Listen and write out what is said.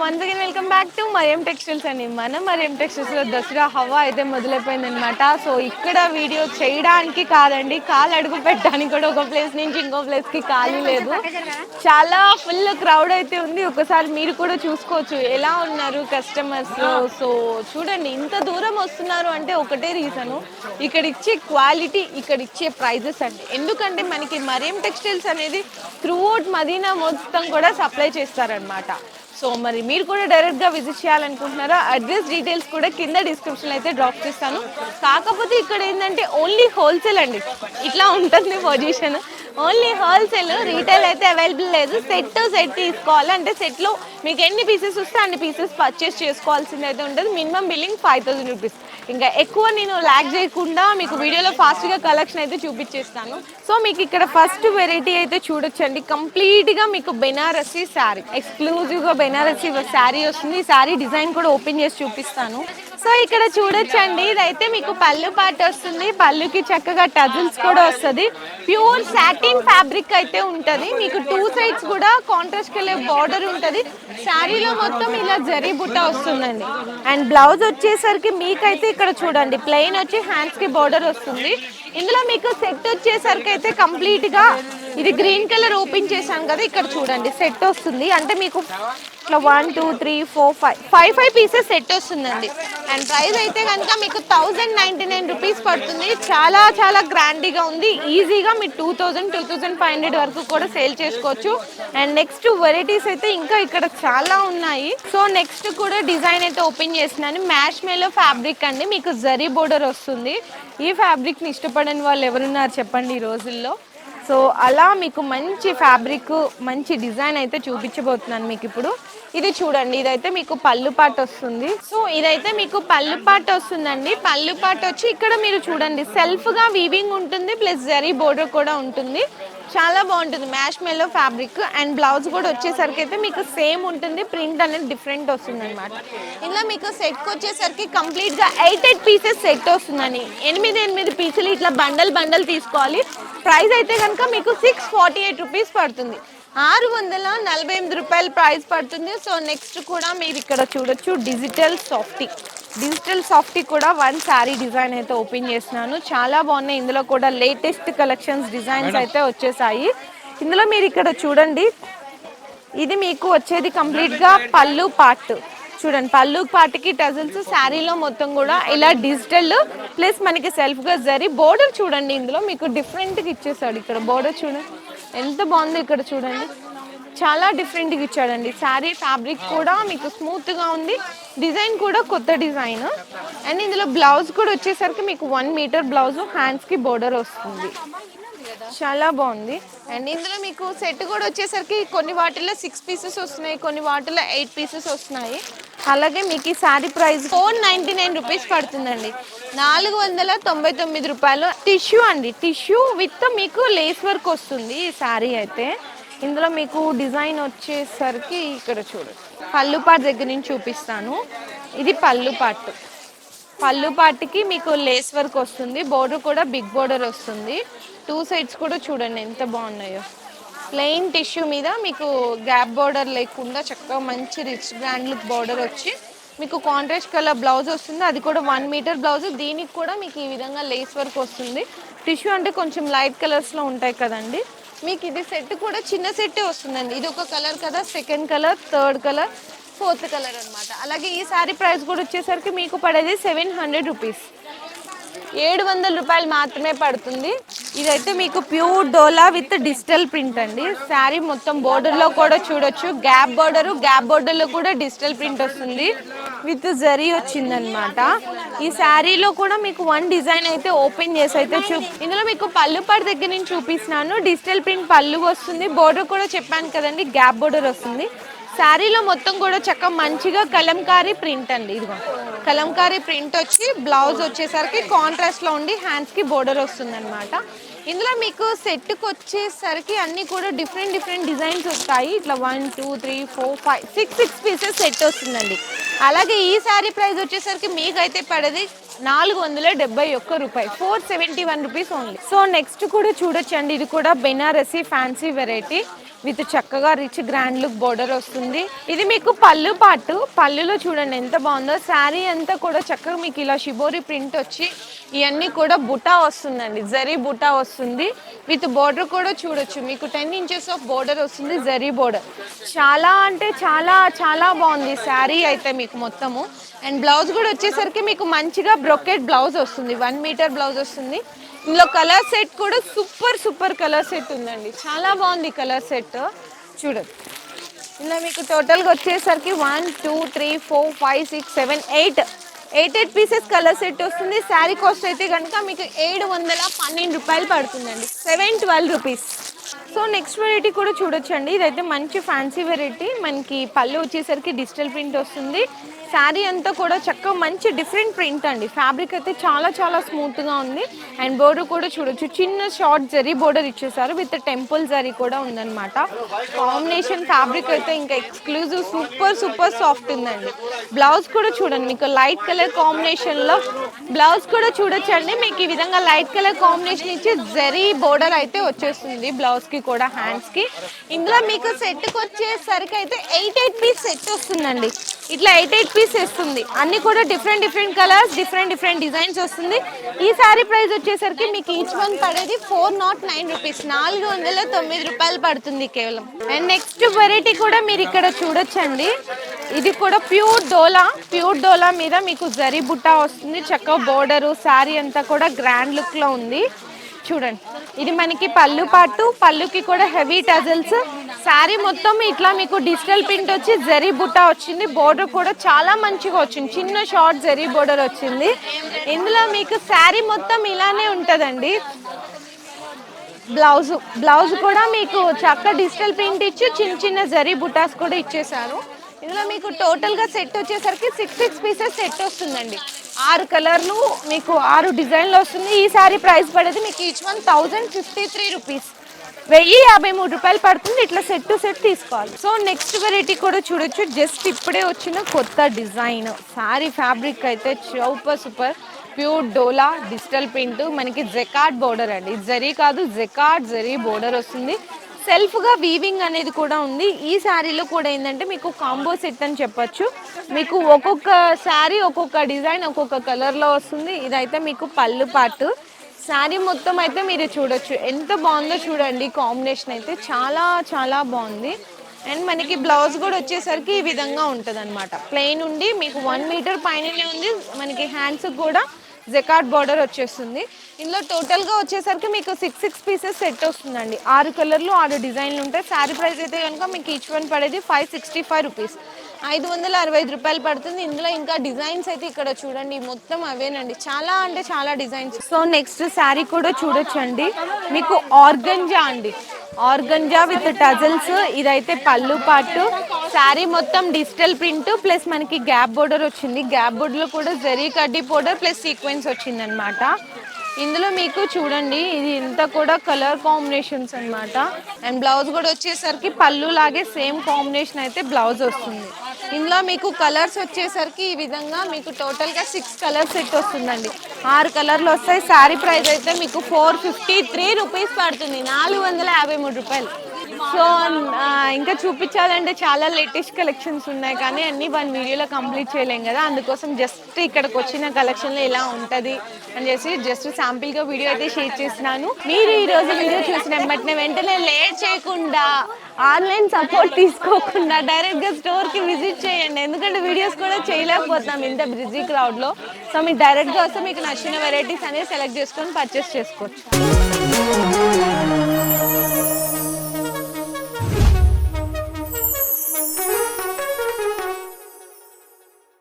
Once again welcome back to Mariam textiles అండి. మన మరియం టెక్స్టైల్స్లో దసరా హవా అయితే మొదలైపోయింది అనమాట. సో ఇక్కడ వీడియో చేయడానికి కాదండి, కాలు అడుగు పెట్టడానికి కూడా ఒక ప్లేస్ నుంచి ఇంకో ప్లేస్కి ఖాళీ లేదు. చాలా ఫుల్ క్రౌడ్ అయితే ఉంది. ఒకసారి మీరు కూడా చూసుకోవచ్చు ఎలా ఉన్నారు కస్టమర్స్. సో చూడండి, ఇంత దూరం వస్తున్నారు అంటే ఒకటే రీజను, ఇక్కడ ఇచ్చే క్వాలిటీ, ఇక్కడ ఇచ్చే ప్రైజెస్ అండి. ఎందుకంటే మనకి మరియం టెక్స్టైల్స్ అనేది త్రూఅవుట్ మదీనా మొత్తం కూడా సప్లై చేస్తారనమాట. సో మరి మీరు కూడా డైరెక్ట్గా విజిట్ చేయాలనుకుంటున్నారా? అడ్రస్ డీటెయిల్స్ కూడా కింద డిస్క్రిప్షన్లో అయితే డ్రాప్ చేస్తాను. కాకపోతే ఇక్కడ ఏంటంటే ఓన్లీ హోల్సేల్ అండి, ఇట్లా ఉంటుంది పొజిషన్. ఓన్లీ హోల్సేల్, రీటైల్ అయితే అవైలబుల్ లేదు. సెట్ తీసుకోవాలి అంటే సెట్లో మీకు ఎన్ని పీసెస్ వస్తే అన్ని పీసెస్ పర్చేస్ చేసుకోవాల్సింది అయితే ఉంటుంది. Minimum billing 5000 rupees. ఇంకా ఎక్కువ నేను ల్యాక్ చేయకుండా మీకు వీడియోలో ఫాస్ట్గా కలెక్షన్ అయితే చూపించేస్తాను. సో మీకు ఇక్కడ ఫస్ట్ వెరైటీ అయితే చూడొచ్చండి. కంప్లీట్గా మీకు బెనారసీ శారీ, ఎక్స్క్లూజివ్గా బెనారసీ శారీ వస్తుంది. ఈ శారీ డిజైన్ కూడా ఓపెన్ చేసి చూపిస్తాను. సో ఇక్కడ చూడొచ్చండి, ఇదైతే మీకు పళ్ళు పాట వస్తుంది. పళ్ళుకి చక్కగా టజిల్స్ కూడా వస్తుంది. ప్యూర్ సాటిన్ ఫ్యాబ్రిక్ అయితే ఉంటుంది. మీకు 2 సైడ్స్ కూడా కాంట్రాస్ట్ కలర్ బార్డర్ ఉంటుంది. శారీలో మొత్తం ఇలా జరీ బుట్ట వస్తుందండి. అండ్ బ్లౌజ్ వచ్చేసరికి మీకైతే ఇక్కడ చూడండి, ప్లెయిన్ వచ్చి హ్యాండ్స్ కి బార్డర్ వస్తుంది. ఇందులో మీకు సెట్ వచ్చేసరికి అయితే కంప్లీట్ గా ఇది గ్రీన్ కలర్ ఓపెన్ చేశాను కదా, ఇక్కడ చూడండి సెట్ వస్తుంది. అంటే మీకు ఇట్లా 1 2 3 4 5 పీసెస్ సెట్ వస్తుందండి. అండ్ ప్రైస్ అయితే కనుక మీకు 1099 రూపీస్ పడుతుంది. చాలా చాలా గ్రాండ్గా ఉంది. ఈజీగా మీరు 2500 వరకు కూడా సేల్ చేసుకోవచ్చు. అండ్ నెక్స్ట్ వెరైటీస్ అయితే ఇంకా ఇక్కడ చాలా ఉన్నాయి. సో నెక్స్ట్ కూడా డిజైన్ అయితే ఓపెన్ చేస్తున్నాను. మ్యాష్ మేలో ఫ్యాబ్రిక్ అండి, మీకు జరీ బోర్డర్ వస్తుంది. ఈ ఫ్యాబ్రిక్ని ఇష్టపడని వాళ్ళు ఎవరున్నారు చెప్పండి ఈ రోజుల్లో. సో అలా మీకు మంచి ఫ్యాబ్రిక్, మంచి డిజైన్ అయితే చూపించబోతున్నాను మీకు ఇప్పుడు. ఇది చూడండి, ఇదైతే మీకు పళ్ళు పాట వస్తుంది. సో ఇదైతే మీకు పళ్ళు పాట వస్తుందండి. పళ్ళు పాట వచ్చి ఇక్కడ మీరు చూడండి సెల్ఫ్గా వీవింగ్ ఉంటుంది, ప్లస్ జరీ బోర్డర్ కూడా ఉంటుంది. చాలా బాగుంటుంది మ్యాష్ మెల్లో ఫ్యాబ్రిక్. అండ్ బ్లౌజ్ కూడా వచ్చేసరికి అయితే మీకు సేమ్ ఉంటుంది, ప్రింట్ అనేది డిఫరెంట్ వస్తుంది అనమాట. ఇందులో మీకు సెట్కి వచ్చేసరికి కంప్లీట్గా 8 పీసెస్ సెట్ వస్తుందని. 8 పీసులు ఇట్లా బండల్ తీసుకోవాలి. ప్రైస్ అయితే కనుక మీకు 648 రూపీస్ పడుతుంది. 648 రూపాయలు ప్రైస్ పడుతుంది. సో నెక్స్ట్ కూడా మీరు ఇక్కడ చూడొచ్చు డిజిటల్ సాఫ్టీ కూడా 1 శారీ డిజైన్ అయితే ఓపెన్ చేస్తున్నాను. చాలా బాగున్నాయి. ఇందులో కూడా లేటెస్ట్ కలెక్షన్స్ డిజైన్స్ అయితే వచ్చేసాయి. ఇందులో మీరు ఇక్కడ చూడండి, ఇది మీకు వచ్చేది కంప్లీట్గా పళ్ళు పార్ట్. చూడండి, పళ్ళు పార్ట్కి టజిల్స్, శారీలో మొత్తం కూడా ఇలా డిజిటల్ ప్లస్ మనకి సెల్ఫ్గా జరీ బోర్డర్ చూడండి. ఇందులో మీకు డిఫరెంట్గా ఇచ్చేసాడు. ఇక్కడ బోర్డర్ చూడండి ఎంత బాగుందో. ఇక్కడ చూడండి చాలా డిఫరెంట్గా ఇచ్చాడండి. శారీ ఫ్యాబ్రిక్ కూడా మీకు స్మూత్గా ఉంది. డిజైన్ కూడా కొత్త డిజైన్. అండ్ ఇందులో బ్లౌజ్ కూడా వచ్చేసరికి మీకు 1 మీటర్ బ్లౌజ్, హ్యాండ్స్కి బోర్డర్ వస్తుంది. చాలా బాగుంది. అండ్ ఇందులో మీకు సెట్ కూడా వచ్చేసరికి కొన్ని వాటిల్లో 6 పీసెస్ వస్తున్నాయి, కొన్ని వాటిల్లో 8 పీసెస్ వస్తున్నాయి. అలాగే మీకు ఈ శారీ ప్రైస్ 499 రూపీస్ పడుతుందండి. 499 రూపాయలు. టిష్యూ అండి, టిష్యూ విత్ మీకు లేస్ వర్క్ వస్తుంది ఈ శారీ అయితే. ఇందులో మీకు డిజైన్ వచ్చేసరికి ఇక్కడ చూడండి, పళ్ళు పార్ట్ దగ్గర నుంచి చూపిస్తాను. ఇది పళ్ళు పార్ట్కి మీకు లేస్ వర్క్ వస్తుంది. బోర్డర్ కూడా బిగ్ బోర్డర్ వస్తుంది. 2 సైడ్స్ కూడా చూడండి ఎంత బాగున్నాయో. ప్లెయిన్ టిష్యూ మీద మీకు గ్యాప్ బోర్డర్ లేకుండా చక్కగా మంచి రిచ్ బ్రాండ్ లుక్ బోర్డర్ వచ్చి మీకు కాంట్రాస్ట్ కలర్ బ్లౌజ్ వస్తుంది. అది కూడా 1 మీటర్ బ్లౌజ్. దీనికి కూడా మీకు ఈ విధంగా లేస్ వర్క్ వస్తుంది. టిష్యూ అంటే కొంచెం లైట్ కలర్స్లో ఉంటాయి కదండి. మీకు ఇది సెట్ కూడా చిన్న సెట్టే వస్తుందండి. ఇది ఒక కలర్ కదా, second colour, third colour, fourth colour అనమాట. అలాగే ఈ శారీ ప్రైస్ కూడా వచ్చేసరికి మీకు పడేది 700 రూపీస్, 700 రూపాయలు మాత్రమే పడుతుంది. ఇదైతే మీకు pure dola with digital print అండి. శారీ మొత్తం బోర్డర్లో కూడా చూడొచ్చు, గ్యాప్ బోర్డర్లో కూడా డిజిటల్ ప్రింట్ వస్తుంది, విత్ జరీ వచ్చిందనమాట. ఈ శారీలో కూడా మీకు 1 డిజైన్ అయితే ఓపెన్ చేసి అయితే ఇందులో మీకు పళ్ళు పార్ట్ దగ్గర నుంచి చూపిస్తున్నాను. డిజిటల్ ప్రింట్ పళ్ళు వస్తుంది. బోర్డర్ కూడా చెప్పాను కదండి, గ్యాప్ బోర్డర్ వస్తుంది. శారీలో మొత్తం కూడా చక్కగా మంచిగా కలంకారీ ప్రింట్ అండి. ఇదిగో కలంకారీ ప్రింట్ వచ్చి బ్లౌజ్ వచ్చేసరికి కాంట్రాస్ట్లో ఉండి హ్యాండ్స్కి బోర్డర్ వస్తుంది అనమాట. ఇందులో మీకు సెట్కి వచ్చేసరికి అన్ని కూడా డిఫరెంట్ డిజైన్స్ వస్తాయి. ఇట్లా 1 2 3 4 5 6 పీసెస్ సెట్ వస్తుందండి. అలాగే ఈ శారీ ప్రైస్ వచ్చేసరికి మీకైతే పడేది 471 రూపాయి, 471 రూపీస్ ఓన్లీ. సో నెక్స్ట్ కూడా చూడొచ్చండి, ఇది కూడా బెనారసీ ఫ్యాన్సీ వెరైటీ విత్ చక్కగా రిచ్ గ్రాండ్ లుక్ బోర్డర్ వస్తుంది. ఇది మీకు పళ్ళు పాటు, పళ్ళులో చూడండి ఎంత బాగుందో. శారీ అంతా కూడా చక్కగా మీకు ఇలా షిబోరి ప్రింట్ వచ్చి ఇవన్నీ కూడా బుటా వస్తుందండి, జరీ బుటా వస్తుంది. విత్ బోర్డర్ కూడా చూడొచ్చు, మీకు 10 ఇంచెస్ ఆఫ్ బోర్డర్ వస్తుంది, జరీ బోర్డర్. చాలా అంటే చాలా బాగుంది శారీ అయితే మీకు మొత్తము. అండ్ బ్లౌజ్ కూడా వచ్చేసరికి మీకు మంచిగా బ్రొకెట్ బ్లౌజ్ వస్తుంది, 1 మీటర్ బ్లౌజ్ వస్తుంది. ఇందులో కలర్ సెట్ కూడా సూపర్ కలర్ సెట్ ఉందండి, చాలా బాగుంది కలర్ సెట్. చూడండి ఇందులో మీకు టోటల్గా వచ్చేసరికి 1 2 3 4 5 6 7 8 పీసెస్ కలర్ సెట్ వస్తుంది. శారీ కాస్ట్ అయితే కనుక మీకు 712 రూపాయలు పడుతుందండి, 712 రూపీస్. సో నెక్స్ట్ వెరైటీ కూడా చూడొచ్చండి, ఇదైతే మంచి ఫ్యాన్సీ వెరైటీ. మనకి పళ్ళు వచ్చేసరికి డిజిటల్ ప్రింట్ వస్తుంది. శారీ అంతా కూడా చక్కగా మంచి డిఫరెంట్ ప్రింట్ అండి. ఫ్యాబ్రిక్ అయితే చాలా స్మూత్గా ఉంది. అండ్ బోర్డర్ కూడా చూడొచ్చు, చిన్న షార్ట్ జరీ బోర్డర్ ఇచ్చేసారు విత్ టెంపుల్ జరీ కూడా ఉందన్నమాట. కాంబినేషన్ ఫ్యాబ్రిక్ అయితే ఇంకా ఎక్స్క్లూజివ్ సూపర్ సాఫ్ట్ ఉందండి. బ్లౌజ్ కూడా చూడండి, మీకు లైట్ కలర్ కాంబినేషన్లో బ్లౌజ్ కూడా చూడొచ్చండి. మీకు ఈ విధంగా లైట్ కలర్ కాంబినేషన్ ఇచ్చి జరీ బోర్డర్ అయితే వచ్చేస్తుంది బ్లౌజ్కి కూడా, హ్యాండ్స్కి. ఇందులో మీకు సెట్కి వచ్చేసరికి అయితే 8 పీస్ సెట్ వస్తుందండి. ఇట్లా 8 పీస్ వస్తుంది, అన్ని కూడా డిఫరెంట్ కలర్స్, డిఫరెంట్ డిజైన్స్ వస్తుంది. ఈ శారీ ప్రైస్ వచ్చేసరికి మీకు ఈచ్ వన్ పడేది 409 రూపీస్, 409 రూపాయలు పడుతుంది కేవలం. అండ్ నెక్స్ట్ వెరైటీ కూడా మీరు ఇక్కడ చూడొచ్చండి, ఇది కూడా ప్యూర్ డోలా మీద మీకు జరీ బుట్టా వస్తుంది, చక్కగా బోర్డరు. శారీ అంతా కూడా గ్రాండ్ లుక్ లో ఉంది. చూడండి ఇది మనకి పళ్ళు పాటు, పళ్ళుకి కూడా హెవీ టజల్స్. శారీ మొత్తం ఇట్లా మీకు డిజిటల్ ప్రింట్ వచ్చి జరీ బుట్టా వచ్చింది. బోర్డర్ కూడా చాలా మంచిగా వచ్చింది, చిన్న షార్ట్ జరీ బోర్డర్ వచ్చింది. ఇందులో మీకు శారీ మొత్తం ఇలానే ఉంటుందండి. బ్లౌజ్ కూడా మీకు చక్క డిజిటల్ ప్రింట్ ఇచ్చి చిన్న జరీ బుటాస్ కూడా ఇచ్చేసారు. ఇందులో మీకు టోటల్గా సెట్ వచ్చేసరికి 6 పీసెస్ సెట్ వస్తుందండి. 6 కలర్లు మీకు 6 డిజైన్లు వస్తుంది. ఈ శారీ ప్రైస్ పడేది మీకు ఈచ్ వన్ 1053 రూపీస్, 1053 రూపాయలు పడుతుంది. ఇట్లా సెట్ టు సెట్ తీసుకోవాలి. సో నెక్స్ట్ వెరైటీ కూడా చూడొచ్చు, జస్ట్ ఇప్పుడే వచ్చిన కొత్త డిజైన్. శారీ ఫ్యాబ్రిక్ అయితే సూపర్ ప్యూర్ డోలా డిజిటల్ ప్రింట్, మనకి జెకార్డ్ బోర్డర్ అండి, జరీ కాదు జెకార్డ్ జరీ బోర్డర్ వస్తుంది. సెల్ఫ్గా వీవింగ్ అనేది కూడా ఉంది. ఈ శారీలో కూడా ఏంటంటే మీకు కాంబో సెట్ అని చెప్పొచ్చు. మీకు ఒక్కొక్క శారీ ఒక్కొక్క డిజైన్ ఒక్కొక్క కలర్లో వస్తుంది. ఇదైతే మీకు పళ్ళు పాటు. శారీ మొత్తం అయితే మీరు చూడొచ్చు ఎంత బాగుందో చూడండి, కాంబినేషన్ అయితే చాలా బాగుంది. అండ్ మనకి బ్లౌజ్ కూడా వచ్చేసరికి ఈ విధంగా ఉంటుంది అనమాట, ప్లెయిన్ ఉండి మీకు 1 మీటర్ పైననే ఉంది. మనకి హ్యాండ్స్ కూడా జెకార్డ్ బార్డర్ వచ్చేస్తుంది. ఇందులో టోటల్గా వచ్చేసరికి మీకు 6 పీసెస్ సెట్ వస్తుందండి. 6 కలర్లు 6 డిజైన్లు ఉంటాయి. శారీ ప్రైస్ అయితే కనుక మీకు ఈచ్ వన్ పడేది 565 రూపీస్, 565 రూపాయలు పడుతుంది. ఇందులో ఇంకా డిజైన్స్ అయితే ఇక్కడ చూడండి మొత్తం అవేనండి, చాలా డిజైన్స్. సో నెక్స్ట్ శారీ కూడా చూడొచ్చండి, మీకు ఆర్గంజా అండి, ఆర్గంజా విత్ టజల్స్. ఇదైతే పళ్ళు పాటు. శారీ మొత్తం డిజిటల్ ప్రింట్ ప్లస్ మనకి గ్యాప్ బోర్డర్ వచ్చింది. గ్యాప్ బోర్డర్లో కూడా జరీ కడ్డీ బోర్డర్ ప్లస్ సీక్వెన్స్ వచ్చింది అనమాట. ఇందులో మీకు చూడండి ఇది ఇంత కూడా కలర్ కాంబినేషన్స్ అనమాట. అండ్ బ్లౌజ్ కూడా వచ్చేసరికి పళ్ళు లాగే సేమ్ కాంబినేషన్ అయితే బ్లౌజ్ వస్తుంది. ఇందులో మీకు కలర్స్ వచ్చేసరికి ఈ విధంగా మీకు టోటల్గా 6 కలర్ సెట్ వస్తుందండి. 6 కలర్లు వస్తాయి. శారీ ప్రైస్ అయితే మీకు 453 రూపీస్ పడుతుంది, 453 రూపాయలు. సో ఇంకా చూపించాలంటే చాలా లేటెస్ట్ కలెక్షన్స్ ఉన్నాయి, కానీ అన్నీ 1 వీడియోలో కంప్లీట్ చేయలేం కదా. అందుకోసం జస్ట్ ఇక్కడికి వచ్చిన కలెక్షన్లో ఇలా ఉంటుంది అని చేసి జస్ట్ శాంపిల్గా వీడియో అయితే షేర్ చేస్తున్నాను. మీరు ఈరోజు వీడియో చూసిన వెంటనే లేట్ చేయకుండా, ఆన్లైన్ సపోర్ట్ తీసుకోకుండా డైరెక్ట్గా స్టోర్కి విజిట్ చేయండి. ఎందుకంటే వీడియోస్ కూడా చేయలేకపోతున్నాం ఇంత బిజీ క్రౌడ్లో. సో మీకు డైరెక్ట్గా వస్తే మీకు నచ్చిన వెరైటీస్ అనేది సెలెక్ట్ చేసుకొని పర్చేస్ చేసుకోవచ్చు.